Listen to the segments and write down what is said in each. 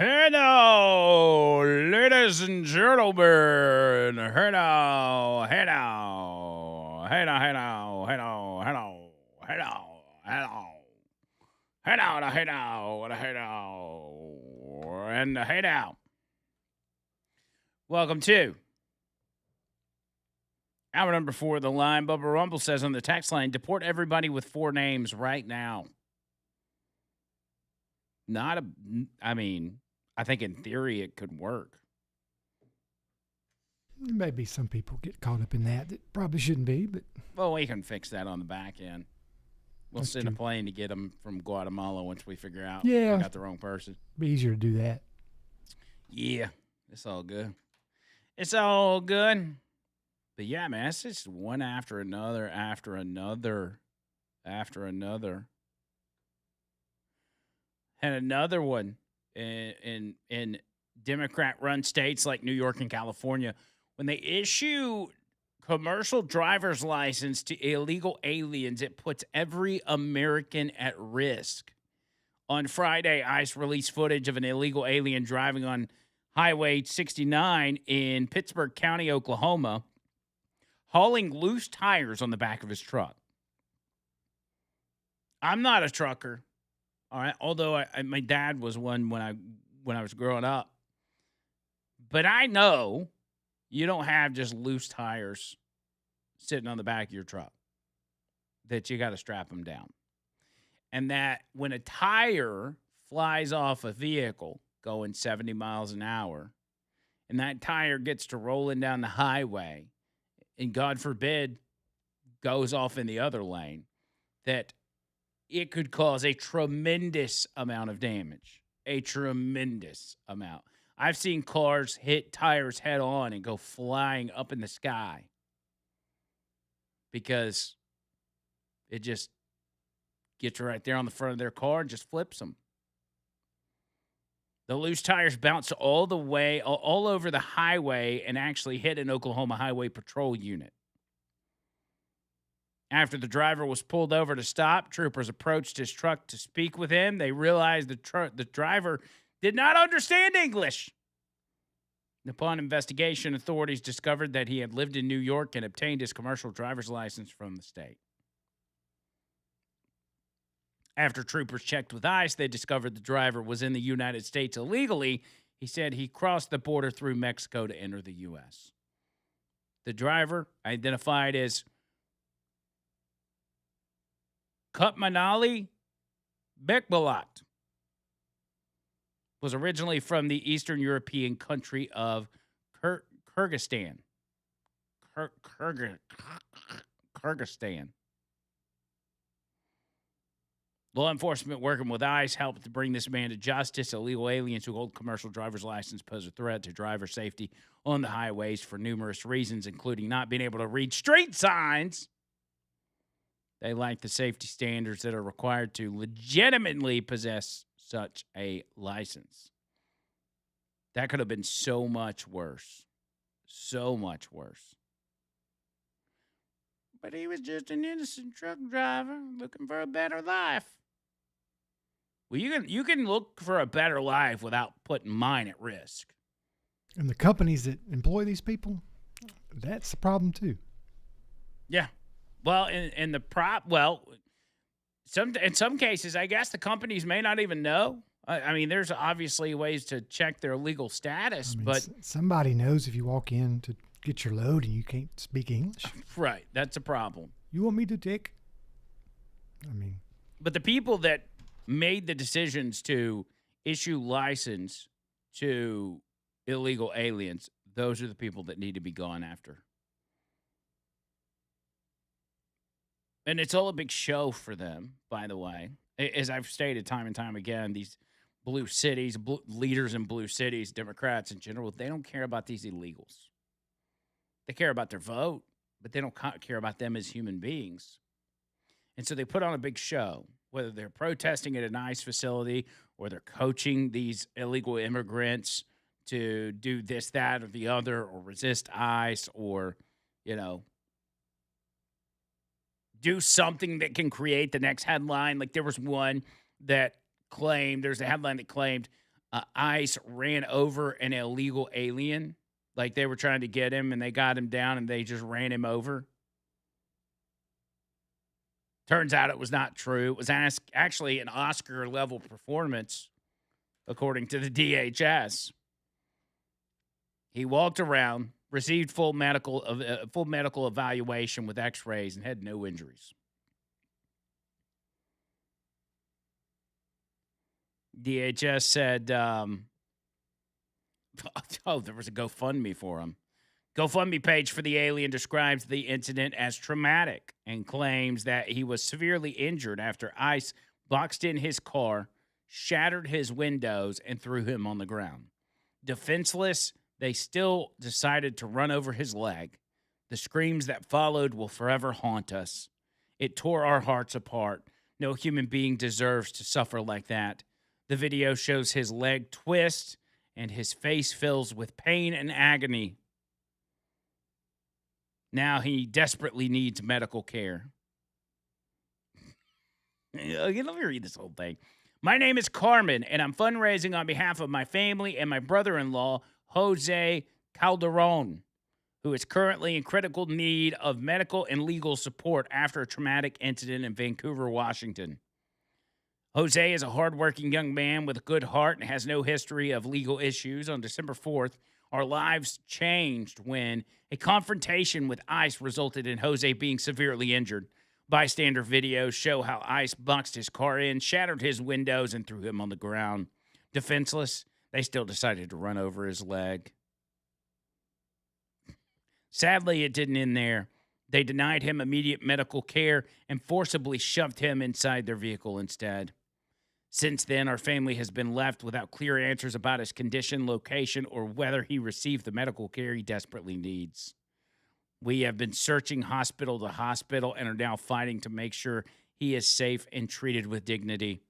Hello, ladies and gentlemen. Hello, hello, hello, hello, hello, hello, hello, hello, hello, hello, hello, and hello. Welcome to hour number 4 of the line. Bubba Rumble says on the text line, deport everybody with 4 names right now. Not a, I mean, I think in theory it could work. Maybe some people get caught up in that probably shouldn't be, but Well, we can fix that on the back end. We'll That's send a true. plane to get them from Guatemala once we figure out Yeah. we got the wrong person. it'd be easier to do that. Yeah, it's all good. It's all good. But yeah, man, it's just one after another, after another, after another, and another one in Democrat-run states like New York and California when they issue commercial driver's license to illegal aliens, it puts every American at risk. On Friday, ICE released footage of an illegal alien driving on Highway 69 in Pittsburgh County, Oklahoma, hauling loose tires on the back of his truck. I'm not a trucker, all right, although my dad was one when I was growing up. But I know you don't have just loose tires sitting on the back of your truck, that you got to strap them down. And that when a tire flies off a vehicle going 70 miles an hour, and that tire gets to rolling down the highway, and God forbid goes off in the other lane, that it could cause a tremendous amount of damage. A tremendous amount. I've seen cars hit tires head on and go flying up in the sky because it just gets right there on the front of their car and just flips them. The loose tires bounced all the way, all over the highway and actually hit an Oklahoma Highway Patrol unit. After the driver was pulled over to stop, troopers approached his truck to speak with him. They realized the driver did not understand English. Upon investigation, authorities discovered that he had lived in New York and obtained his commercial driver's license from the state. After troopers checked with ICE, they discovered the driver was in the United States illegally. He said he crossed the border through Mexico to enter the U.S. The driver, identified as Kutmanali Bekbalat, was originally from the Eastern European country of Kyrgyzstan. Kyrgyzstan. Law enforcement working with ICE helped to bring this man to justice. Illegal aliens who hold commercial driver's license pose a threat to driver safety on the highways for numerous reasons, including not being able to read street signs. They lack the safety standards that are required to legitimately possess such a license. That could have been so much worse. So much worse. But he was just an innocent truck driver looking for a better life. Well, you can look for a better life without putting mine at risk. And the companies that employ these people, that's the problem too. Yeah. Well, in some cases, I guess the companies may not even know. I mean, there's obviously ways to check their legal status, but somebody knows if you walk in to get your load and you can't speak English. Right, that's a problem. You want me to take? But the people that made the decisions to issue license to illegal aliens, those are the people that need to be gone after. And it's all a big show for them, by the way. As I've stated time and time again, these blue cities, leaders in blue cities, Democrats in general, they don't care about these illegals. They care about their vote, but they don't care about them as human beings. And so they put on a big show, whether they're protesting at an ICE facility or they're coaching these illegal immigrants to do this, that, or the other, or resist ICE, or, do something that can create the next headline. Like there's a headline that claimed ICE ran over an illegal alien. Like they were trying to get him and they got him down and they just ran him over. Turns out it was not true. It was actually an Oscar level performance, according to the DHS. He walked around, received full medical evaluation with X-rays, and had no injuries. DHS said, there was a GoFundMe for him. GoFundMe page for the alien describes the incident as traumatic and claims that he was severely injured after ICE boxed in his car, shattered his windows, and threw him on the ground. Defenseless, they still decided to run over his leg. The screams that followed will forever haunt us. It tore our hearts apart. No human being deserves to suffer like that. The video shows his leg twist and his face fills with pain and agony. Now he desperately needs medical care. Let me read this whole thing. My name is Carmen, and I'm fundraising on behalf of my family and my brother-in-law, Jose Calderon, who is currently in critical need of medical and legal support after a traumatic incident in Vancouver, Washington. Jose is a hardworking young man with a good heart and has no history of legal issues. On December 4th, our lives changed when a confrontation with ICE resulted in Jose being severely injured. Bystander videos show how ICE boxed his car in, shattered his windows, and threw him on the ground. Defenseless, they still decided to run over his leg. Sadly, it didn't end there. They denied him immediate medical care and forcibly shoved him inside their vehicle instead. Since then, our family has been left without clear answers about his condition, location, or whether he received the medical care he desperately needs. We have been searching hospital to hospital and are now fighting to make sure he is safe and treated with dignity.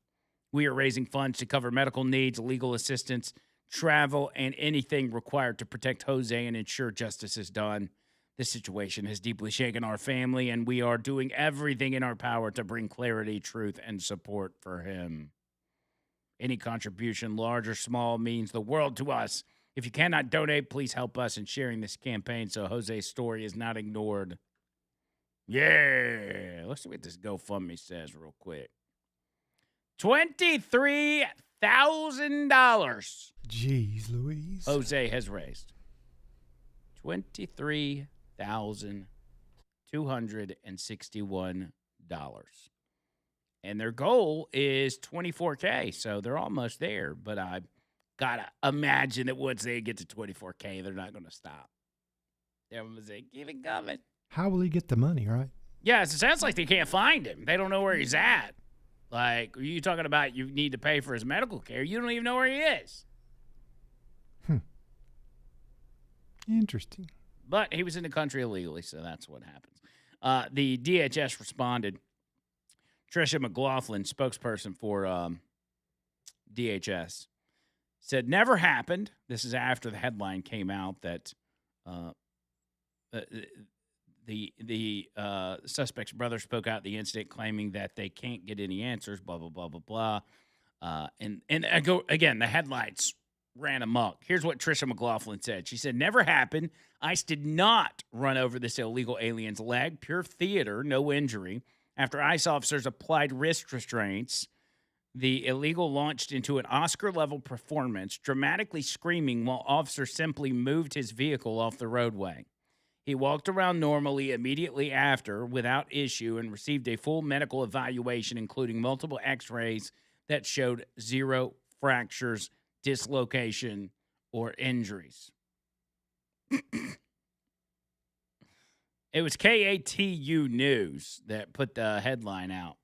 We are raising funds to cover medical needs, legal assistance, travel, and anything required to protect Jose and ensure justice is done. This situation has deeply shaken our family, and we are doing everything in our power to bring clarity, truth, and support for him. Any contribution, large or small, means the world to us. If you cannot donate, please help us in sharing this campaign so Jose's story is not ignored. Yeah. Let's see what this GoFundMe says real quick. $23,000. Jeez Louise. Jose has raised. $23,261. And their goal is $24K, so they're almost there. But I gotta imagine that once they get to $24K, they're not going to stop. Everyone's like, keep it coming. How will he get the money, right? Yeah, it sounds like they can't find him. They don't know where he's at. Like, are you talking about you need to pay for his medical care? You don't even know where he is. Interesting. But he was in the country illegally, so that's what happens. The DHS responded. Tricia McLaughlin, spokesperson for DHS, said, never happened. This is after the headline came out that the suspect's brother spoke out the incident, claiming that they can't get any answers, blah, blah, blah, blah, blah. And I go, again, the headlines ran amok. Here's what Tricia McLaughlin said. She said, never happened. ICE did not run over this illegal alien's leg. Pure theater, no injury. After ICE officers applied wrist restraints, the illegal launched into an Oscar-level performance, dramatically screaming while officers simply moved his vehicle off the roadway. He walked around normally immediately after without issue and received a full medical evaluation, including multiple X-rays that showed 0 fractures, dislocation, or injuries. It was KATU News that put the headline out.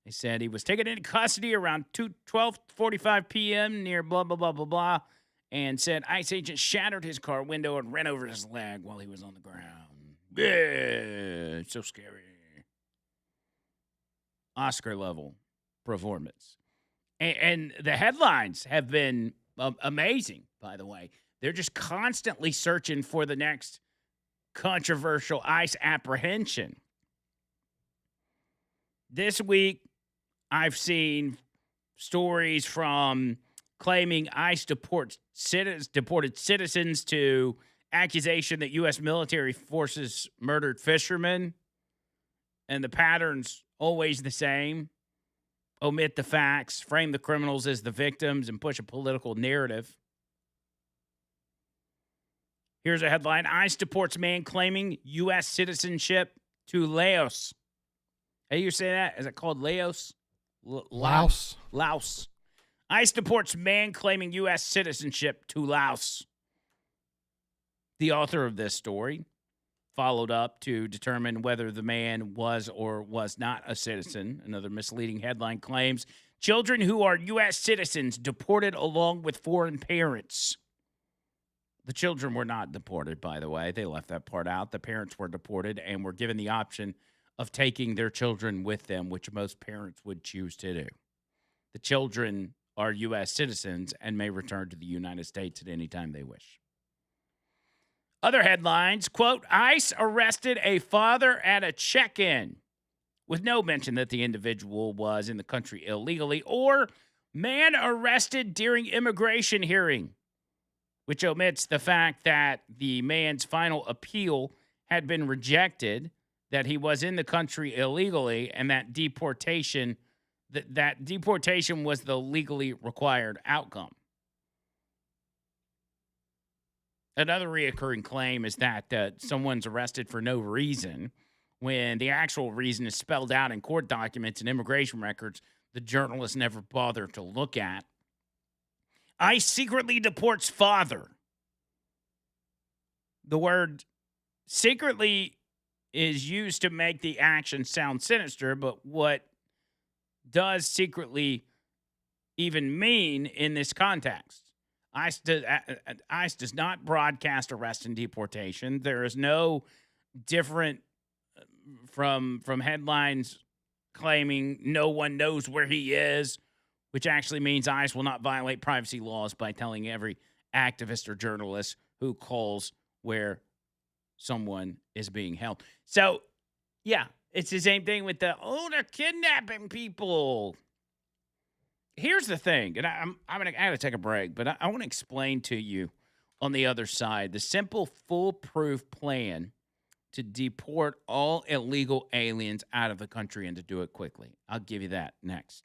They said he was taken into custody around 12:45 p.m. near blah, blah, blah, blah, blah, and said ICE agents shattered his car window and ran over his leg while he was on the ground. Yeah, so scary. Oscar-level performance. And the headlines have been amazing, by the way. They're just constantly searching for the next controversial ICE apprehension. This week, I've seen stories from claiming ICE deported citizens to accusation that U.S. military forces murdered fishermen. And the pattern's always the same. Omit the facts, frame the criminals as the victims, and push a political narrative. Here's a headline. ICE deports man claiming U.S. citizenship to Laos. How do you say that? Is it called Laos? Laos. Laos. ICE deports man claiming U.S. citizenship to Laos. The author of this story followed up to determine whether the man was or was not a citizen. Another misleading headline claims children who are U.S. citizens deported along with foreign parents. The children were not deported, by the way. They left that part out. The parents were deported and were given the option of taking their children with them, which most parents would choose to do. The children are U.S. citizens and may return to the United States at any time they wish. Other headlines, quote, ICE arrested a father at a check-in with no mention that the individual was in the country illegally, or man arrested during immigration hearing, which omits the fact that the man's final appeal had been rejected, that he was in the country illegally, and that deportation was the legally required outcome. Another reoccurring claim is that someone's arrested for no reason when the actual reason is spelled out in court documents and immigration records the journalists never bother to look at. ICE secretly deports father. The word secretly is used to make the action sound sinister, but what does secretly even mean in this context? ICE does not broadcast arrest and deportation. There is no different from headlines claiming no one knows where he is, which actually means ICE will not violate privacy laws by telling every activist or journalist who calls where someone is being held. So, yeah, it's the same thing with they're kidnapping people. Here's the thing, and I got to take a break, but I want to explain to you on the other side the simple, foolproof plan to deport all illegal aliens out of the country and to do it quickly. I'll give you that next.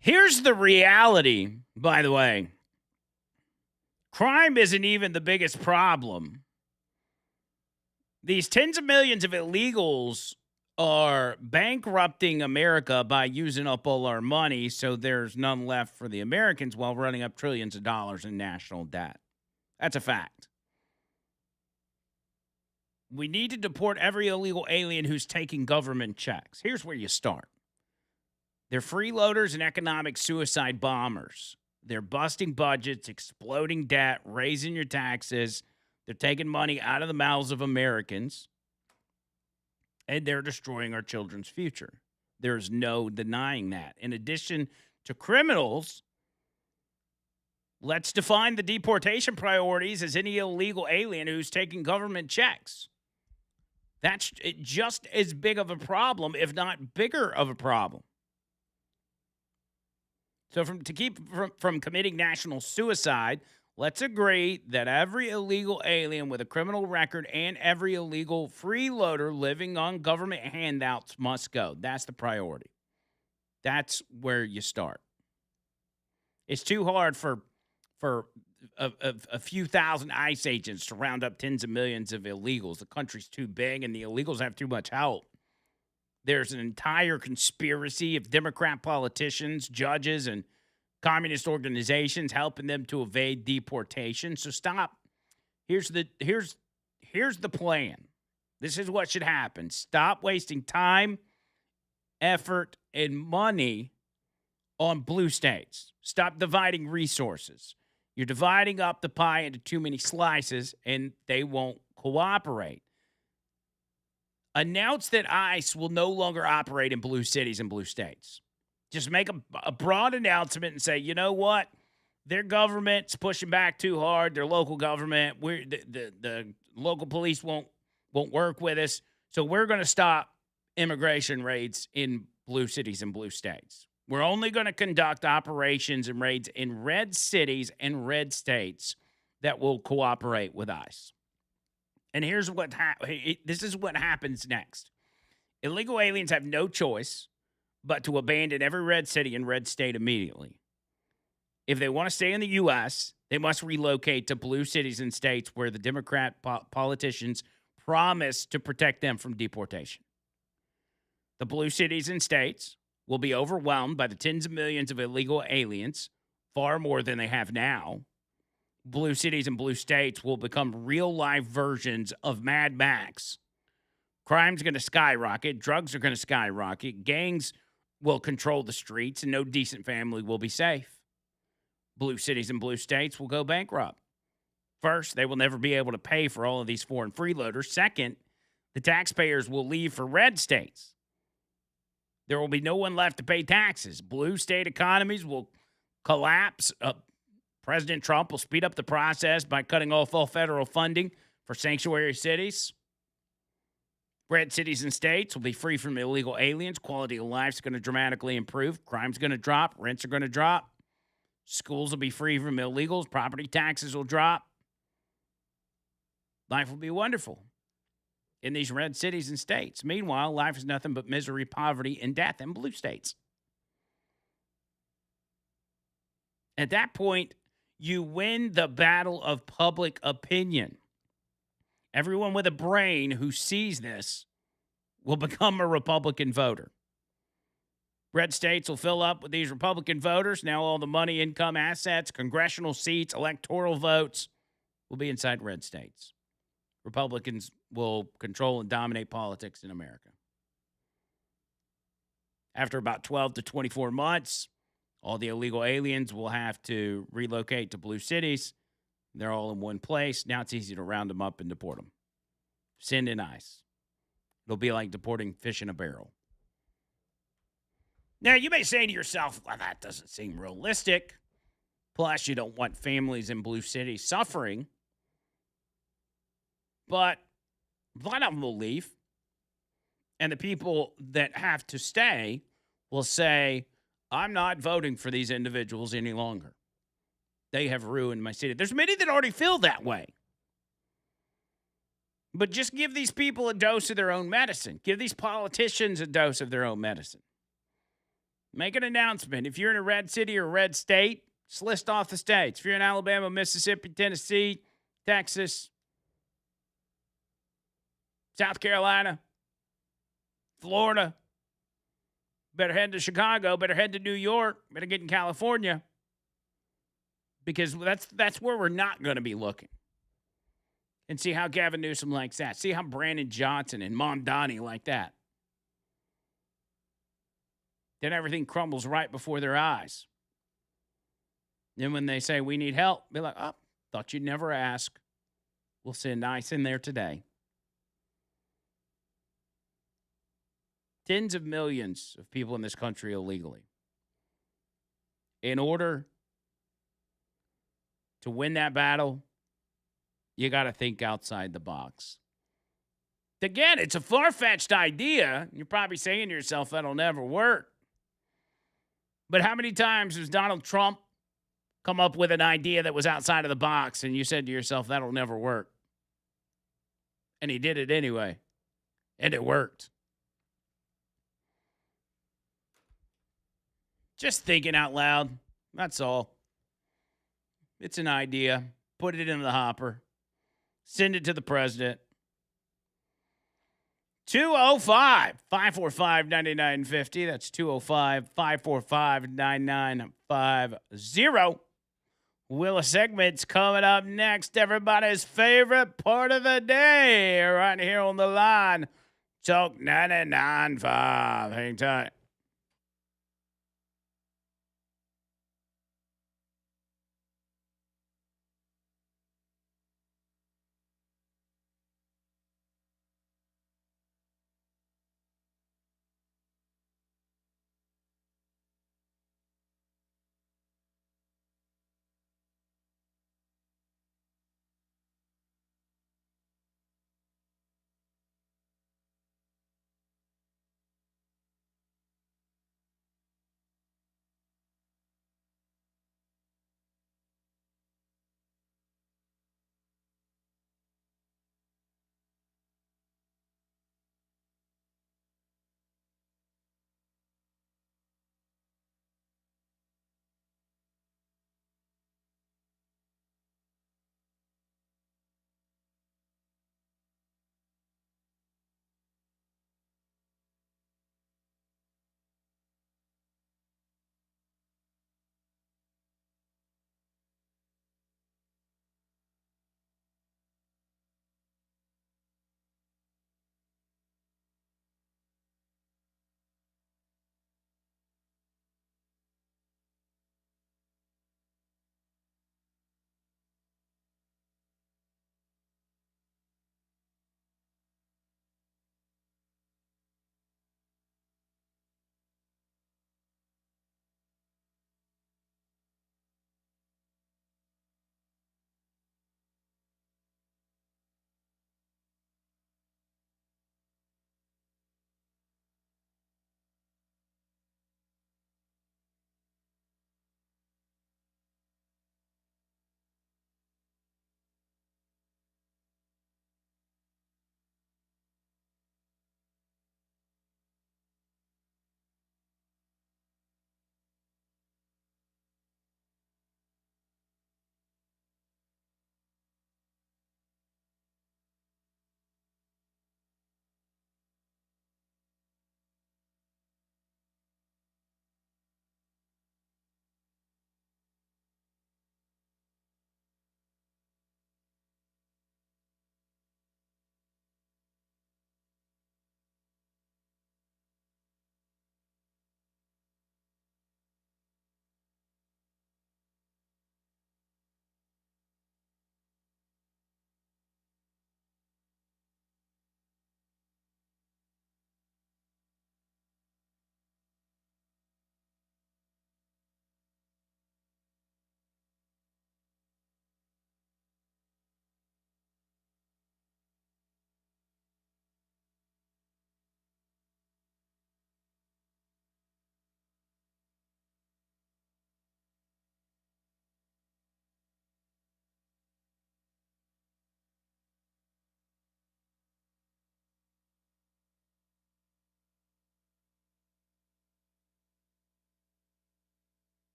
Here's the reality, by the way. Crime isn't even the biggest problem. These tens of millions of illegals are bankrupting America by using up all our money so there's none left for the Americans while running up trillions of dollars in national debt. That's a fact. We need to deport every illegal alien who's taking government checks. Here's where you start. They're freeloaders and economic suicide bombers. They're busting budgets, exploding debt, raising your taxes. They're taking money out of the mouths of Americans, and they're destroying our children's future. There's no denying that. In addition to criminals, let's define the deportation priorities as any illegal alien who's taking government checks. That's just as big of a problem, if not bigger of a problem. So to keep from committing national suicide, let's agree that every illegal alien with a criminal record and every illegal freeloader living on government handouts must go. That's the priority. That's where you start. It's too hard for a few thousand ICE agents to round up tens of millions of illegals. The country's too big and the illegals have too much help. There's an entire conspiracy of Democrat politicians, judges, and communist organizations helping them to evade deportation. So stop. Here's the plan. This is what should happen. Stop wasting time, effort, and money on blue states. Stop dividing resources. You're dividing up the pie into too many slices, and they won't cooperate. Announce that ICE will no longer operate in blue cities and blue states. Just make a broad announcement and say, you know what? Their government's pushing back too hard. Their local government, the local police won't work with us. So we're going to stop immigration raids in blue cities and blue states. We're only going to conduct operations and raids in red cities and red states that will cooperate with ICE. And here's what this is what happens next. Illegal aliens have no choice but to abandon every red city and red state immediately. If they want to stay in the U.S., they must relocate to blue cities and states where the Democrat politicians promise to protect them from deportation. The blue cities and states will be overwhelmed by the tens of millions of illegal aliens, far more than they have now. Blue cities and blue states will become real-life versions of Mad Max. Crime's going to skyrocket. Drugs are going to skyrocket. Gangs will control the streets, and no decent family will be safe. Blue cities and blue states will go bankrupt. First, they will never be able to pay for all of these foreign freeloaders. Second, the taxpayers will leave for red states. There will be no one left to pay taxes. Blue state economies will collapse. President Trump will speed up the process by cutting off all federal funding for sanctuary cities. Red cities and states will be free from illegal aliens. Quality of life is going to dramatically improve. Crime's going to drop. Rents are going to drop. Schools will be free from illegals. Property taxes will drop. Life will be wonderful in these red cities and states. Meanwhile, life is nothing but misery, poverty, and death in blue states. At that point, you win the battle of public opinion. Everyone with a brain who sees this will become a Republican voter. Red states will fill up with these Republican voters. Now all the money, income, assets, congressional seats, electoral votes will be inside red states. Republicans will control and dominate politics in America. After about 12 to 24 months, all the illegal aliens will have to relocate to blue cities. They're all in one place. Now it's easy to round them up and deport them. Send in ICE. It'll be like deporting fish in a barrel. Now, you may say to yourself, well, that doesn't seem realistic. Plus, you don't want families in blue cities suffering. But a lot of them will leave. And the people that have to stay will say, I'm not voting for these individuals any longer. They have ruined my city. There's many that already feel that way. But just give these people a dose of their own medicine. Give these politicians a dose of their own medicine. Make an announcement. If you're in a red city or a red state, just list off the states. If you're in Alabama, Mississippi, Tennessee, Texas, South Carolina, Florida, better head to Chicago, better head to New York, better get in California, because that's where we're not going to be looking. And see how Gavin Newsom likes that. See how Brandon Johnson and Mondani like that. Then everything crumbles right before their eyes. Then when they say, we need help, be like, oh, thought you'd never ask. We'll send ICE in there today. Tens of millions of people in this country illegally. In order to win that battle, you got to think outside the box. Again, it's a far-fetched idea. You're probably saying to yourself, that'll never work. But how many times has Donald Trump come up with an idea that was outside of the box and you said to yourself, that'll never work? And he did it anyway. And it worked. Just thinking out loud. That's all. It's an idea. Put it in the hopper. Send it to the president. 205-545-9950. That's 205-545-9950. Wheel of Segments coming up next. Everybody's favorite part of the day. Right here on the line. Talk 99.5. Hang tight.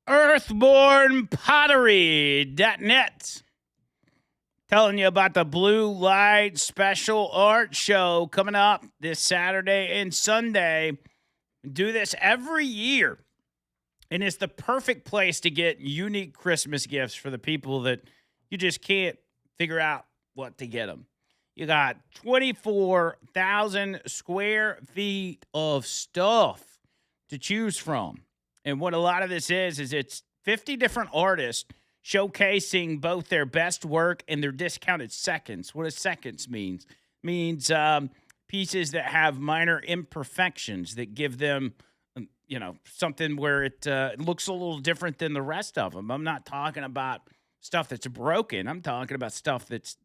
EarthbornPottery.net. Telling you about the Blue Light Special Art Show coming up this Saturday and Sunday. Do this every year. And it's the perfect place to get unique Christmas gifts for the people that you just can't figure out what to get them. You got 24,000 square feet of stuff to choose from. And what a lot of this is it's 50 different artists showcasing both their best work and their discounted seconds. What does seconds means? Means pieces that have minor imperfections that give them, something where it looks a little different than the rest of them. I'm not talking about stuff that's broken. I'm talking about stuff that's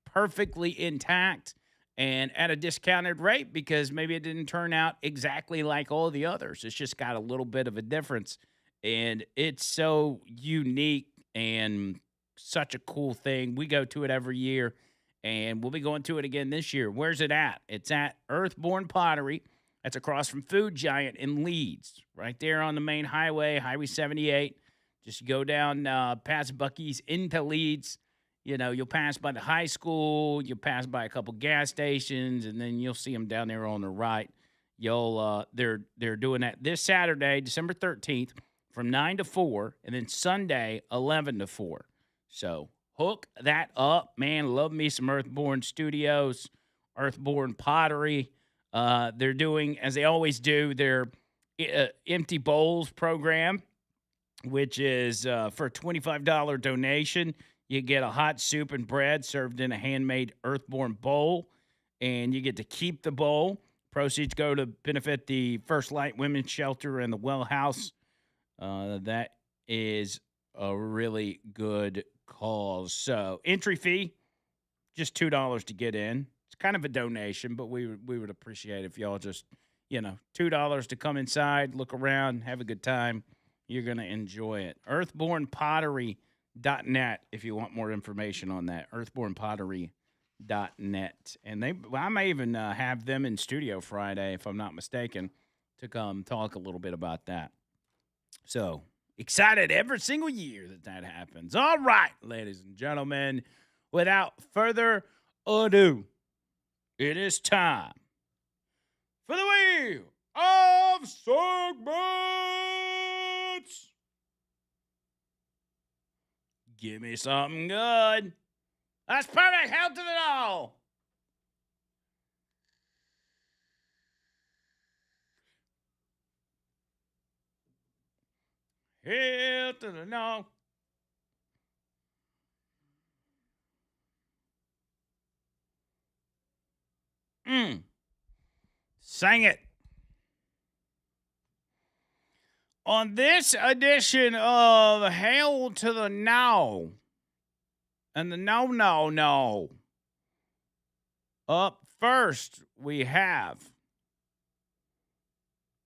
perfectly intact and at a discounted rate because maybe it didn't turn out exactly like all the others. It's just got a little bit of a difference. And it's so unique and such a cool thing. We go to it every year, and we'll be going to it again this year. Where's it at? It's at Earthborn Pottery. That's across from Food Giant in Leeds, right there on the main highway, Highway 78. Just go down past Buc-ee's into Leeds. You'll pass by the high school. You'll pass by a couple gas stations, and then you'll see them down there on the right. They're doing that this Saturday, December 13th. From 9 to 4, and then Sunday, 11 to 4. So hook that up, man. Love me some Earthborn Studios, Earthborn Pottery. They're doing, as they always do, their Empty Bowls program, which is for a $25 donation. You get a hot soup and bread served in a handmade Earthborn bowl, and you get to keep the bowl. Proceeds go to benefit the First Light Women's Shelter and the Well House. That is a really good cause. So entry fee, just $2 to get in. It's kind of a donation, but we would appreciate if y'all just, $2 to come inside, look around, have a good time. You're going to enjoy it. EarthbornPottery.net if you want more information on that. EarthbornPottery.net. And I may even have them in studio Friday, if I'm not mistaken, to come talk a little bit about that. So, excited every single year that happens. All right, ladies and gentlemen, without further ado, it is time for the Wheel of Segments. Give me something good. That's perfect. Hell to the no. Hell to the no. Sing it. On this edition of Hail to the No. And the no. Up first, we have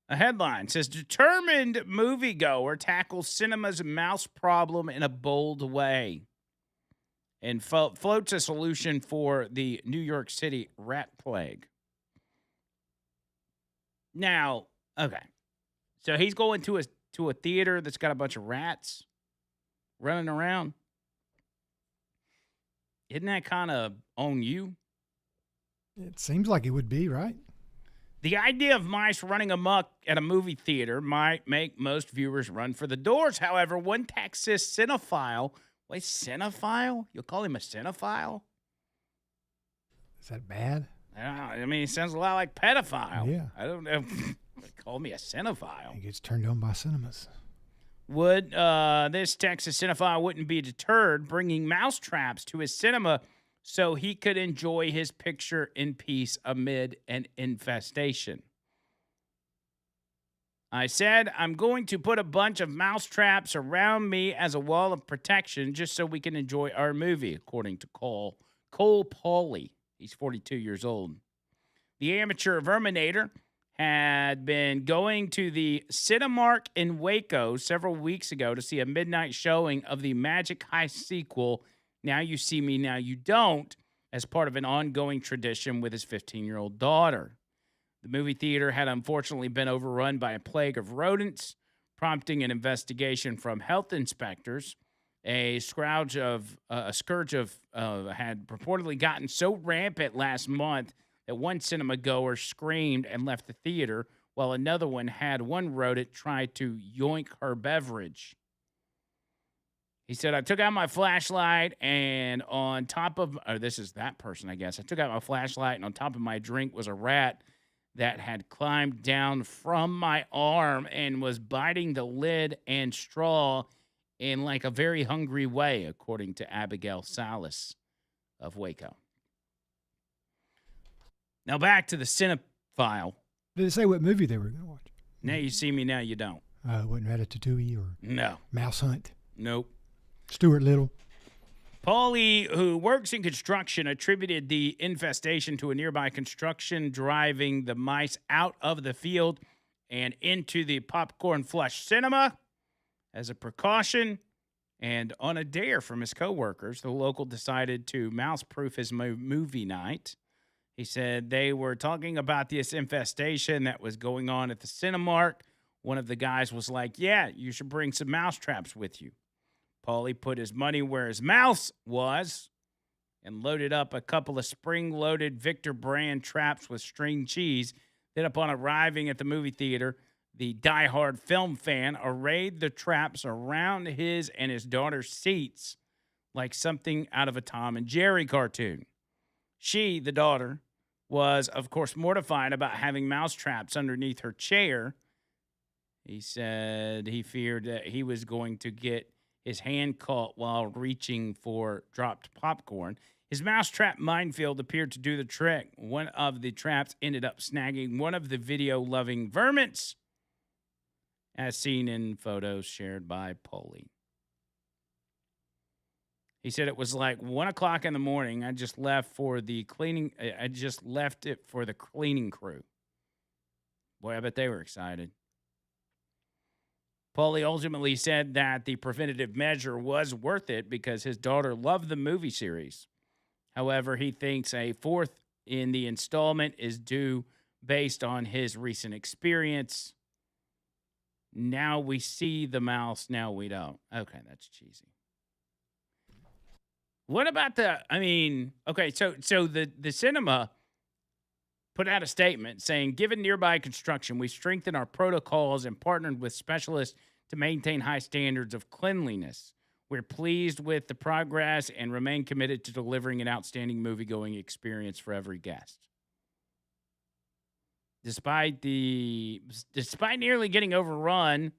a headline. It says, determined moviegoer tackles cinema's mouse problem in a bold way. And floats a solution for the New York City rat plague. Now, okay. So he's going to a theater that's got a bunch of rats running around. Isn't that kind of on you? It seems like it would be, right? The idea of mice running amok at a movie theater might make most viewers run for the doors. However, one Texas cinephile, wait, cinephile? You'll call him a cinephile? Is that bad? I mean, it sounds a lot like pedophile. Yeah. I don't know. Call me a cinephile. He gets turned on by cinemas. Would this Texas cinephile wouldn't be deterred bringing mouse traps to his cinema so he could enjoy his picture in peace amid an infestation. I said, I'm going to put a bunch of mouse traps around me as a wall of protection just so we can enjoy our movie, according to Cole Pauly. He's 42 years old. The amateur verminator had been going to the Cinemark in Waco several weeks ago to see a midnight showing of the Magic High sequel, Now You See Me, Now You Don't, as part of an ongoing tradition with his 15-year-old daughter. The movie theater had unfortunately been overrun by a plague of rodents, prompting an investigation from health inspectors. A scourge of had purportedly gotten so rampant last month that one cinema goer screamed and left the theater, while another one had one rodent try to yoink her beverage. He said, I took out my flashlight and on top of, this is that person, I guess. I took out my flashlight and on top of my drink was a rat that had climbed down from my arm and was biting the lid and straw in like a very hungry way, according to Abigail Salas of Waco. Now back to the Cinephile. Did it say what movie they were going to watch? Now you see me, now you don't. Wasn't Ratatouille or No. Mouse Hunt? Nope. Stuart Little. Paulie, who works in construction, attributed the infestation to a nearby construction driving the mice out of the field and into the Popcorn Flush Cinema. As a precaution and on a dare from his coworkers, the local decided to mouse-proof his movie night. He said they were talking about this infestation that was going on at the Cinemark. One of the guys was like, yeah, you should bring some mouse traps with you. Paulie put his money where his mouth was and loaded up a couple of spring-loaded Victor brand traps with string cheese. Then upon arriving at the movie theater, the diehard film fan arrayed the traps around his and his daughter's seats like something out of a Tom and Jerry cartoon. She, the daughter, was, of course, mortified about having mouse traps underneath her chair. He said he feared that he was going to get his hand caught while reaching for dropped popcorn. His mousetrap minefield appeared to do the trick. One of the traps ended up snagging one of the video-loving vermins, as seen in photos shared by Paulie. He said it was like 1 o'clock in the morning. I just left it for the cleaning crew. Boy, I bet they were excited. Paulie ultimately said that the preventative measure was worth it because his daughter loved the movie series. However, he thinks a fourth in the installment is due based on his recent experience. Now we see the mouse, now we don't. Okay, that's cheesy. What about so the cinema put out a statement saying, given nearby construction, we strengthened our protocols and partnered with specialists to maintain high standards of cleanliness. We're pleased with the progress and remain committed to delivering an outstanding movie-going experience for every guest. Despite nearly getting overrun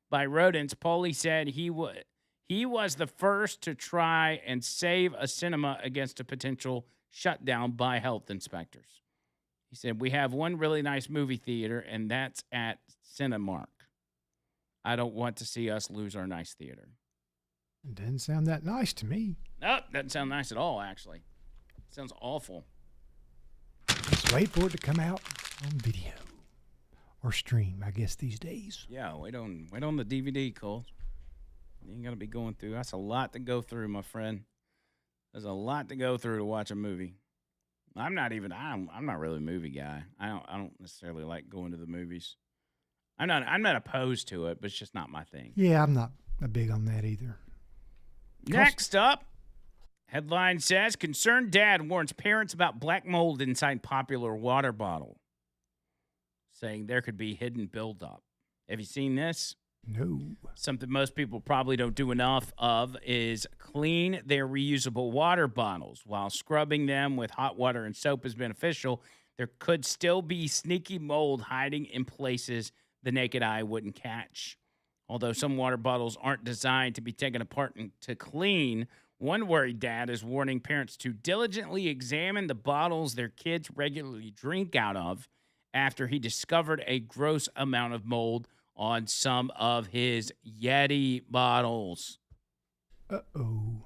by rodents, Paulie said he was the first to try and save a cinema against a potential shutdown by health inspectors. He said, we have one really nice movie theater, and that's at Cinemark. I don't want to see us lose our nice theater. It doesn't sound that nice to me. Nope, doesn't sound nice at all, actually. It sounds awful. Just wait for it to come out on video or stream, I guess, these days. Yeah, wait on the DVD, Cole. You ain't got to be going through. That's a lot to go through, my friend. There's a lot to go through to watch a movie. I'm not really a movie guy. I don't necessarily like going to the movies. I'm not opposed to it, but it's just not my thing. Yeah, I'm not big on that either. Next up, headline says, concerned dad warns parents about black mold inside popular water bottle, saying there could be hidden buildup. Have you seen this? No. Something most people probably don't do enough of is clean their reusable water bottles. While scrubbing them with hot water and soap is beneficial, there could still be sneaky mold hiding in places the naked eye wouldn't catch. Although some water bottles aren't designed to be taken apart and to clean, one worried dad is warning parents to diligently examine the bottles their kids regularly drink out of after he discovered a gross amount of mold on some of his Yeti bottles. Uh-oh.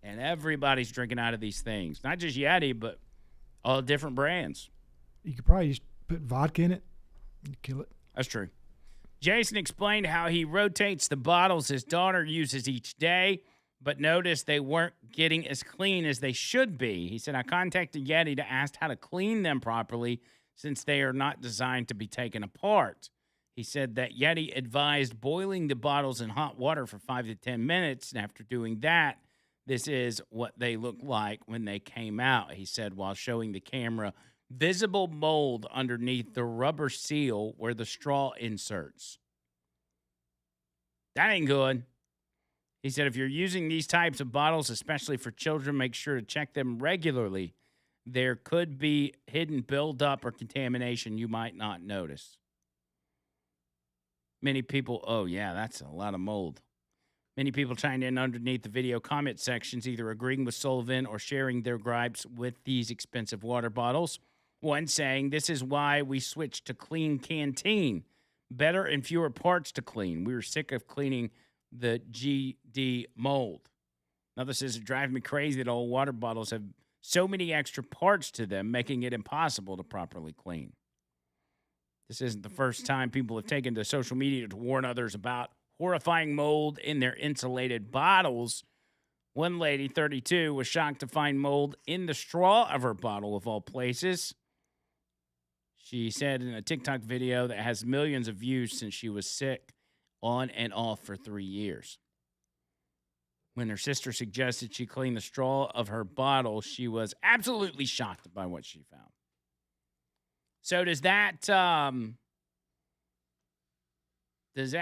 And everybody's drinking out of these things. Not just Yeti, but all different brands. You could probably just put vodka in it and kill it. That's true. Jason explained how he rotates the bottles his daughter uses each day, but noticed they weren't getting as clean as they should be. He said, I contacted Yeti to ask how to clean them properly since they are not designed to be taken apart. He said that Yeti advised boiling the bottles in hot water for 5 to 10 minutes. And after doing that, this is what they looked like when they came out, he said, while showing the camera visible mold underneath the rubber seal where the straw inserts. That ain't good. He said, if you're using these types of bottles, especially for children, make sure to check them regularly. There could be hidden buildup or contamination you might not notice. Many people, oh yeah, that's a lot of mold. Many people chimed in underneath the video comment sections, either agreeing with Sullivan or sharing their gripes with these expensive water bottles. One saying, this is why we switched to Clean Canteen. Better and fewer parts to clean. We were sick of cleaning the GD mold. Another says, it drives me crazy that all water bottles have so many extra parts to them, making it impossible to properly clean. This isn't the first time people have taken to social media to warn others about horrifying mold in their insulated bottles. One lady, 32, was shocked to find mold in the straw of her bottle, of all places. She said in a TikTok video that has millions of views since she was sick on and off for 3 years. When her sister suggested she clean the straw of her bottle, she was absolutely shocked by what she found. So does that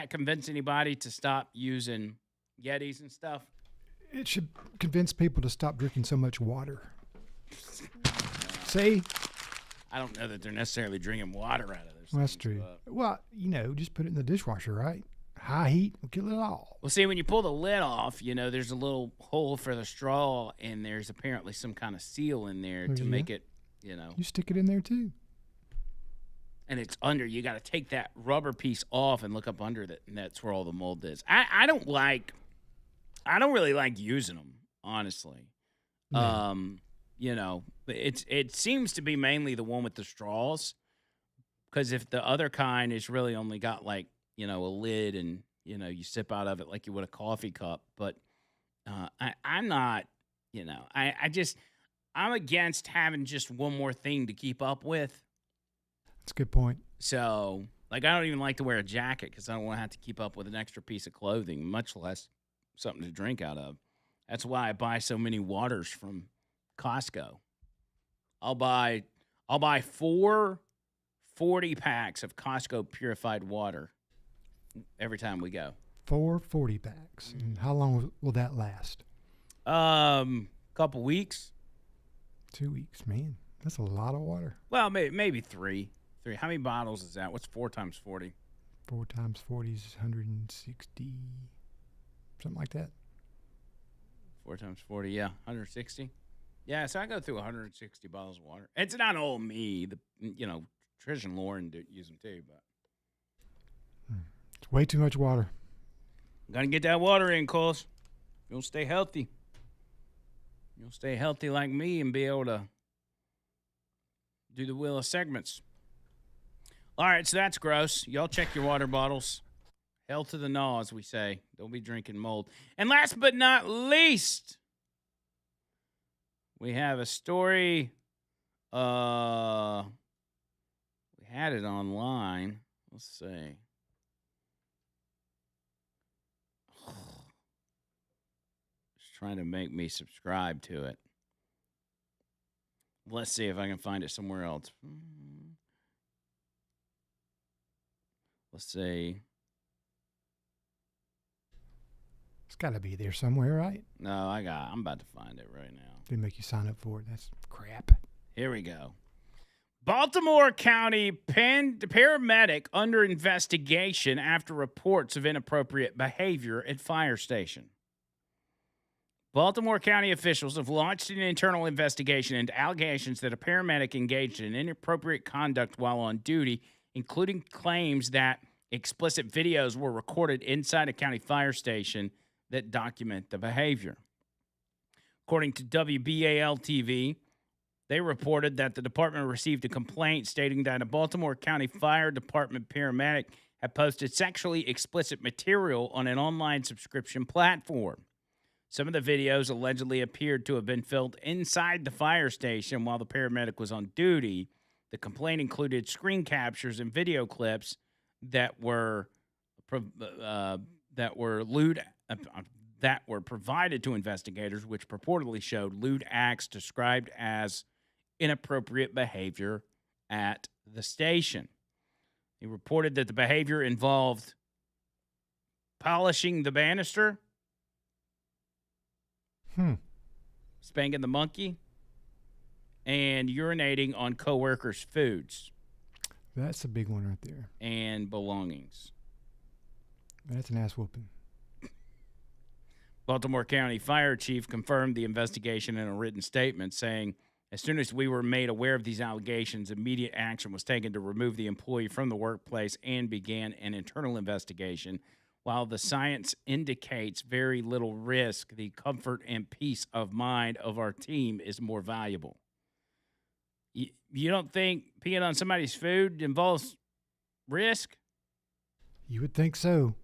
convince anybody to stop using Yetis and stuff? It should convince people to stop drinking so much water. See? I don't know that they're necessarily drinking water out of this. Well, that's true. Well, just put it in the dishwasher, right? High heat will kill it all. Well, see, when you pull the lid off, there's a little hole for the straw, and there's apparently some kind of seal in there to make it, You stick it in there, too. And it's under. You got to take that rubber piece off and look up under that, and that's where all the mold is. I don't really like using them, honestly. No. It seems to be mainly the one with the straws, because if the other kind is really only got a lid and you sip out of it like you would a coffee cup. But I'm not. I'm against having just one more thing to keep up with. That's a good point. So, I don't even like to wear a jacket because I don't want to have to keep up with an extra piece of clothing, much less something to drink out of. That's why I buy so many waters from Costco. I'll buy 4 40 packs of Costco purified water every time we go. 4 40 packs. And how long will that last? Couple weeks. 2 weeks, man. That's a lot of water. Well, maybe 3. How many bottles is that? What's 4 times 40? 4 times 40 is 160, something like that. 4 times 40, yeah, 160. Yeah, so I go through 160 bottles of water. It's not all me. Trish and Lauren use them too, but it's way too much water. Gotta get that water in, Coles. You'll stay healthy. You'll stay healthy like me and be able to do the wheel of segments. All right, so that's gross. Y'all check your water bottles. Hell to the gnaw, as we say. Don't be drinking mold. And last but not least, we have a story. We had it online. Let's see. It's trying to make me subscribe to it. Let's see if I can find it somewhere else. Let's see. It's got to be there somewhere, right? No, I'm about to find it right now. They make you sign up for it. That's crap. Here we go. Baltimore County paramedic under investigation after reports of inappropriate behavior at fire station. Baltimore County officials have launched an internal investigation into allegations that a paramedic engaged in inappropriate conduct while on duty, including claims that explicit videos were recorded inside a county fire station that document the behavior. According to WBAL-TV, they reported that the department received a complaint stating that a Baltimore County Fire Department paramedic had posted sexually explicit material on an online subscription platform. Some of the videos allegedly appeared to have been filmed inside the fire station while the paramedic was on duty. The complaint included screen captures and video clips that were that were lewd that were provided to investigators, which purportedly showed lewd acts described as inappropriate behavior at the station. He reported that the behavior involved polishing the banister, spanking the monkey, and urinating on coworkers' foods. That's a big one right there. And belongings. That's an ass whooping. Baltimore County Fire Chief confirmed the investigation in a written statement, saying, as soon as we were made aware of these allegations, immediate action was taken to remove the employee from the workplace and began an internal investigation. While the science indicates very little risk, the comfort and peace of mind of our team is more valuable. You don't think peeing on somebody's food involves risk? You would think so.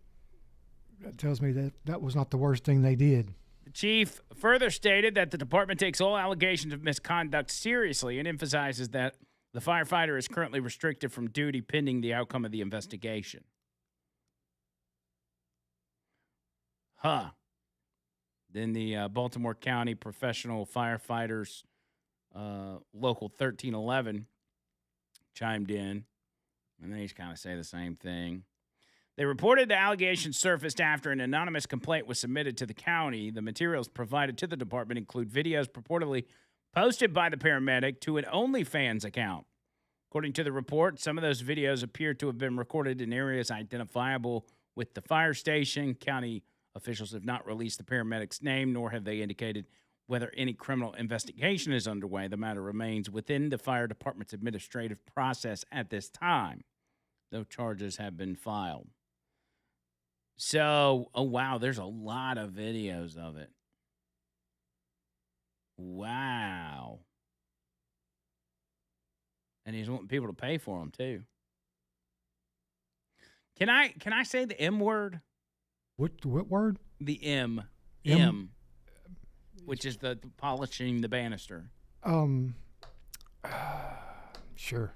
That tells me that that was not the worst thing they did. The chief further stated that the department takes all allegations of misconduct seriously and emphasizes that the firefighter is currently restricted from duty pending the outcome of the investigation. Then the Baltimore County Professional Firefighters Local 1311 chimed in, and they kind of say the same thing. They reported the allegations surfaced after an anonymous complaint was submitted to the county. The materials provided to the department include videos purportedly posted by the paramedic to an OnlyFans account. According to the report, some of those videos appear to have been recorded in areas identifiable with the fire station. County officials have not released the paramedic's name, nor have they indicated whether any criminal investigation is underway. The matter remains within the fire department's administrative process at this time. No charges have been filed. So, oh wow, there's a lot of videos of it. Wow. And he's wanting people to pay for them too. Can I say the M word? What word? The M. M. Which is the polishing the banister. Sure.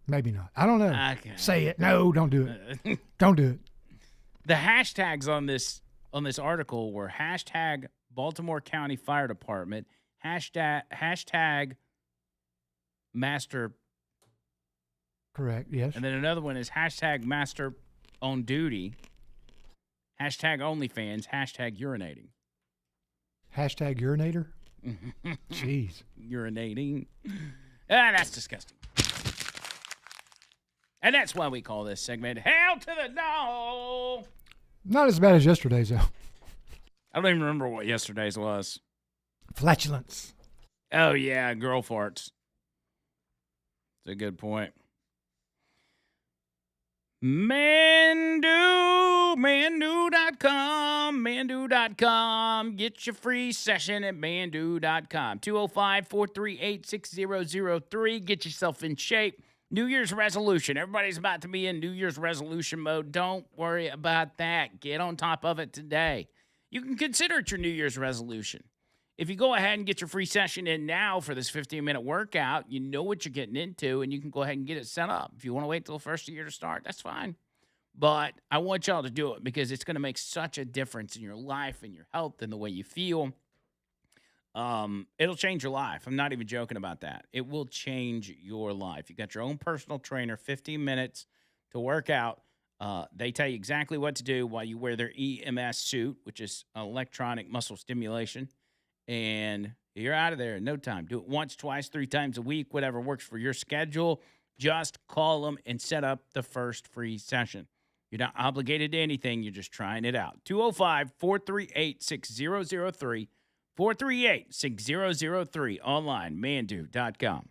Maybe not. I don't know. Okay. Say it. No, don't do it. Don't do it. The hashtags on this article were hashtag Baltimore County Fire Department, hashtag Master. Correct, yes. And then another one is hashtag Master on Duty, hashtag OnlyFans, hashtag urinating. Hashtag urinator? Jeez. Urinating. That's disgusting. And that's why we call this segment Hell to the No. Not as bad as yesterday's, though. I don't even remember what yesterday's was. Flatulence. Oh, yeah, girl farts. That's a good point. Mandu.com. Get your free session at mandu.com. 205-438-6003. Get yourself in shape. New Year's resolution. Everybody's about to be in New Year's resolution mode. Don't worry about that. Get on top of it today. You can consider it your New Year's resolution. If you go ahead and get your free session in now for this 15-minute workout, you know what you're getting into, and you can go ahead and get it set up. If you want to wait till the first of the year to start, that's fine. But I want y'all to do it because it's going to make such a difference in your life and your health and the way you feel. It'll change your life. I'm not even joking about that. It will change your life. You got your own personal trainer, 15 minutes to work out. They tell you exactly what to do while you wear their EMS suit, which is electronic muscle stimulation. And you're out of there in no time. Do it once, twice, 3 times a week, whatever works for your schedule. Just call them and set up the first free session. You're not obligated to anything. You're just trying it out. 205-438-6003. 438-6003. Online, mandu.com.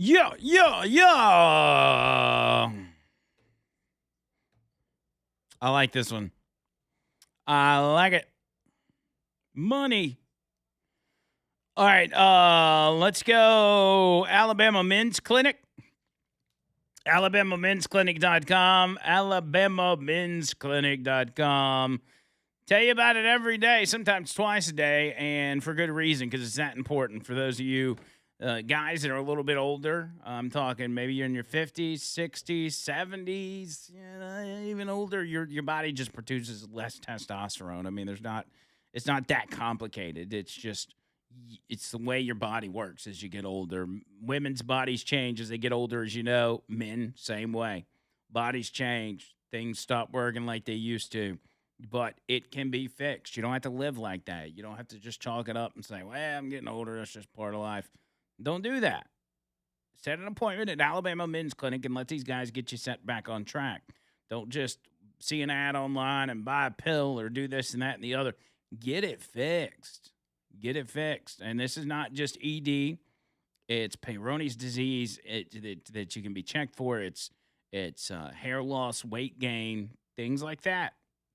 Yeah, yeah, yeah. I like this one. I like it. Money. All right, let's go. Alabama Men's Clinic. AlabamaMen'sClinic.com. AlabamaMen'sClinic.com. Tell you about it every day, sometimes twice a day, and for good reason, because it's that important for those of you guys that are a little bit older. I'm talking maybe you're in your 50s, 60s, 70s, even older. Your body just produces less testosterone. I mean, it's not that complicated. It's the way your body works as you get older. Women's bodies change as they get older, as you know. Men, same way. Bodies change. Things stop working like they used to. But it can be fixed. You don't have to live like that. You don't have to just chalk it up and say, well, I'm getting older. That's just part of life. Don't do that. Set an appointment at Alabama Men's Clinic and let these guys get you set back on track. Don't just see an ad online and buy a pill or do this and that and the other. Get it fixed. Get it fixed. And this is not just ED. It's Peyronie's disease that you can be checked for. It's hair loss, weight gain, things like that.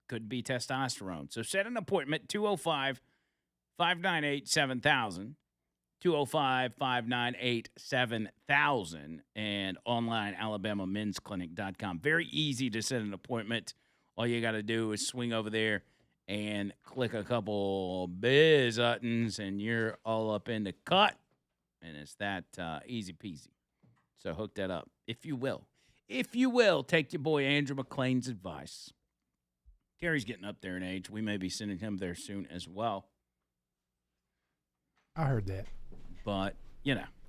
Could be testosterone. So set an appointment, 205-598-7000, 205-598-7000, and online, AlabamaMen'sClinic.com. Very easy to set an appointment. All you got to do is swing over there and click a couple biz buttons, and you're all up in the cut, and it's that easy peasy. So hook that up, if you will. If you will, take your boy Andrew McLean's advice. Gary's getting up there in age. We may be sending him there soon as well. I heard that. But,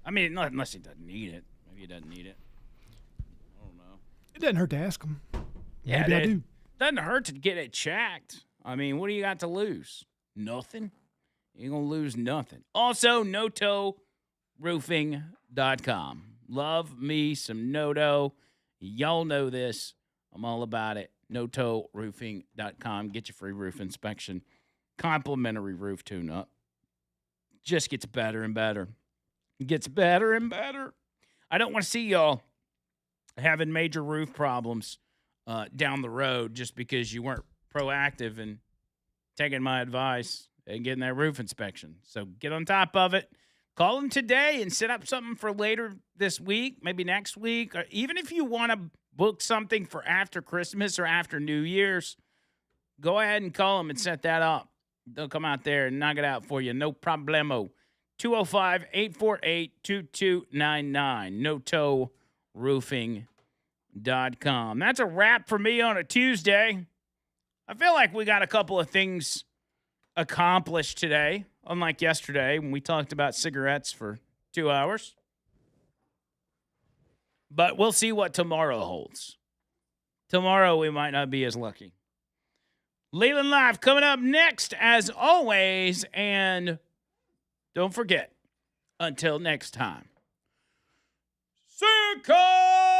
I mean, unless he doesn't need it. Maybe he doesn't need it. I don't know. It doesn't hurt to ask him. Yeah, Maybe I do. Doesn't hurt to get it checked. I mean, what do you got to lose? Nothing. You ain't going to lose nothing. Also, NoToRoofing.com. Love me some Noto. Y'all know this. I'm all about it. NoToRoofing.com. Get your free roof inspection. Complimentary roof tune-up. Just gets better and better. Gets better and better. I don't want to see y'all having major roof problems down the road just because you weren't proactive and taking my advice and getting that roof inspection. So get on top of it. Call them today and set up something for later this week, maybe next week, or even if you want to book something for after Christmas or after New Year's, go ahead and call them and set that up. They'll come out there and knock it out for you. No problemo. 205-848-2299. NoToRoofing.com. That's a wrap for me on a Tuesday. I feel like we got a couple of things accomplished today, unlike yesterday when we talked about cigarettes for 2 hours. But we'll see what tomorrow holds. Tomorrow we might not be as lucky. Leland Live coming up next, as always. And don't forget, until next time, Sika!